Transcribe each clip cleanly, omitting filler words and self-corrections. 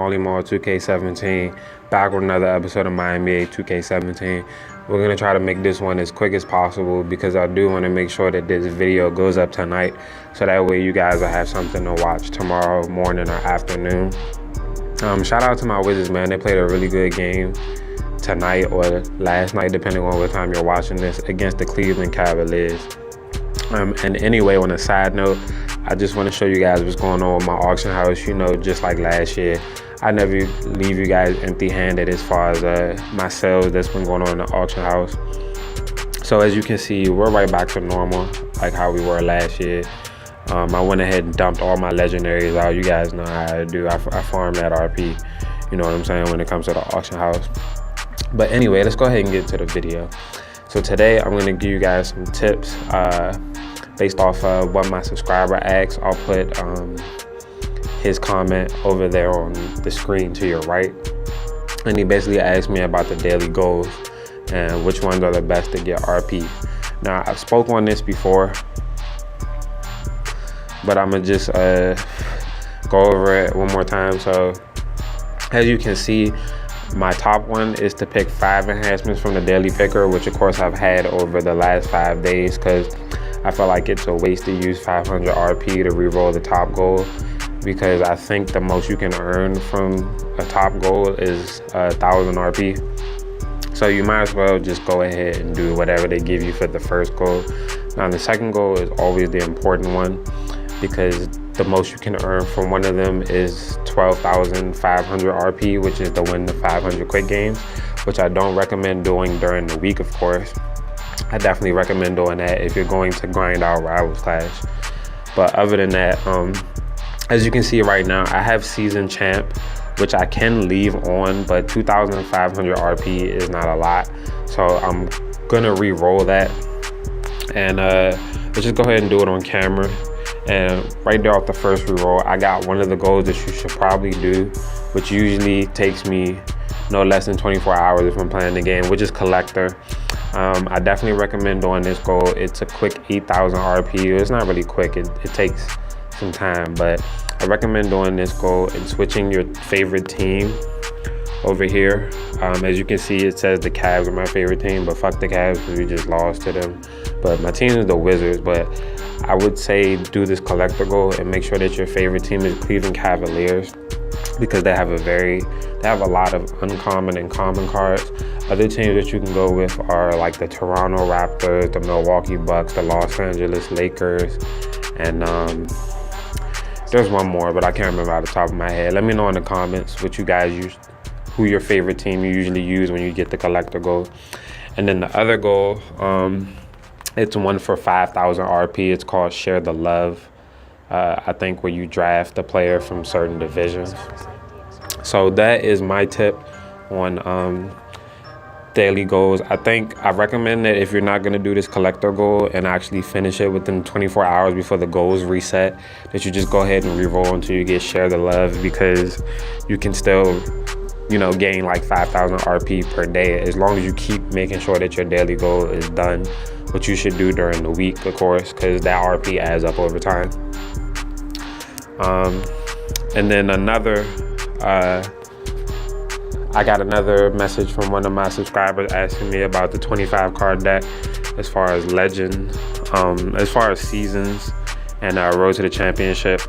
Mynba2k17, back with another episode of Mynba2k17. We're going to try to make this one as quick as possible because I do want to make sure that this video goes up tonight, so that way you guys will have something to watch tomorrow morning or afternoon. Shout out to my Wizards, man. They played a really good game tonight or last night, depending on what time you're watching this, against the Cleveland Cavaliers. And anyway, on a side note, I just want to show you guys what's going on with my auction house. You know, just like last year, I never leave you guys empty-handed as far as my sales that's been going on in the auction house. So as you can see, we're right back to normal, like how we were last year. I went ahead and dumped all my legendaries out. You guys know how I do. I farm that RP, you know what I'm saying, when it comes to the auction house. But anyway, let's go ahead and get to the video. So today I'm going to give you guys some tips based off of what my subscriber asked. I'll put his comment over there on the screen to your right. And he basically asked me about the daily goals and which ones are the best to get RP. Now, I've spoke on this before, but I'm going to just go over it one more time. So as you can see, my top one is to pick 5 enhancements from the daily picker, which of course I've had over the last 5 days because I feel like it's a waste to use 500 RP to re-roll the top goal, because I think the most you can earn from a top goal is 1,000 RP. So you might as well just go ahead and do whatever they give you for the first goal. Now the second goal is always the important one, because the most you can earn from one of them is 12,500 RP, which is to win the 500 quick games, which I don't recommend doing during the week, of course. I definitely recommend doing that if you're going to grind out Rivals Clash. But other than that, as you can see right now, I have Season Champ, which I can leave on, but 2,500 RP is not a lot. So I'm gonna re-roll that. And let's just go ahead and do it on camera. And right there off the first re-roll, I got one of the goals that you should probably do, which usually takes me no less than 24 hours if I'm playing the game, which is Collector. I definitely recommend doing this goal. It's a quick 8,000 RP. It's not really quick, it takes some time, but I recommend doing this goal and switching your favorite team over here. As you can see, it says the Cavs are my favorite team, but fuck the Cavs because we just lost to them. But my team is the Wizards, but I would say do this collector goal and make sure that your favorite team is Cleveland Cavaliers, because they have a lot of uncommon and common cards. Other teams that you can go with are like the Toronto Raptors, the Milwaukee Bucks, the Los Angeles Lakers, and there's one more, but I can't remember out the top of my head. Let me know in the comments what you guys use, who your favorite team you usually use when you get the collector goal. And then the other goal, it's one for 5,000 RP. It's called Share the Love. I think where you draft a player from certain divisions. So that is my tip on daily goals. I recommend that if you're not going to do this collector goal and actually finish it within 24 hours before the goals reset, that you just go ahead and re-roll until you get Share the Love, because you can still, you know, gain like 5,000 RP per day as long as you keep making sure that your daily goal is done, which you should do during the week, of course, because that RP adds up over time. And then another, I got another message from one of my subscribers asking me about the 25 card deck as far as legend, as far as seasons, and road to the championship.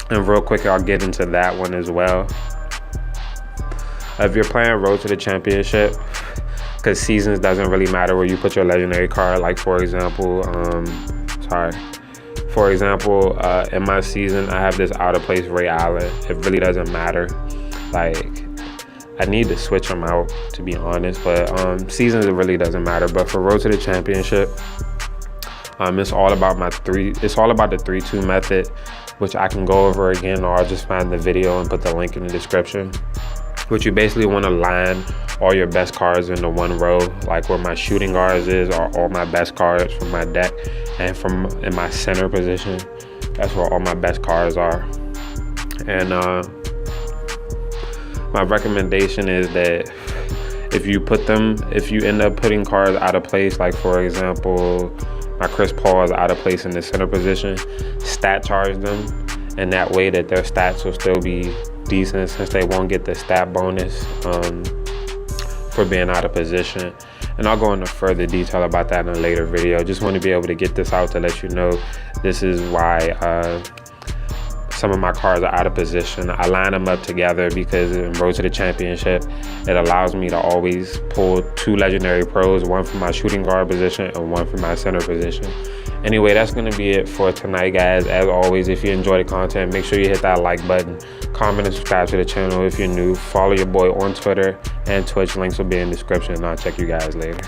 And real quick, I'll get into that one as well. If you're playing road to the championship, because seasons doesn't really matter where you put your legendary card. Like for example, in my season, I have this out of place Ray Allen. It really doesn't matter. Like, I need to switch them out, to be honest, but seasons, it really doesn't matter. But for road to the championship, it's all about the 3-2 method, which I can go over again, or I'll just find the video and put the link in the description. Which you basically want to line all your best cards into one row, like where my shooting guards are all my best cards from my deck, and in my center position, that's where all my best cards are. And my recommendation is that if you end up putting cards out of place, like for example, my Chris Paul is out of place in the center position, stat charge them, and that way that their stats will still be decent since they won't get the stat bonus for being out of position. And I'll go into further detail about that in a later video. Just want to be able to get this out to let you know this is why some of my cards are out of position. I line them up together because in Road to the Championship, it allows me to always pull 2 legendary pros, one for my shooting guard position and one for my center position. Anyway, that's going to be it for tonight, guys. As always, if you enjoy the content, make sure you hit that like button, comment and subscribe to the channel if you're new. Follow your boy on Twitter and Twitch. Links will be in the description, and I'll check you guys later.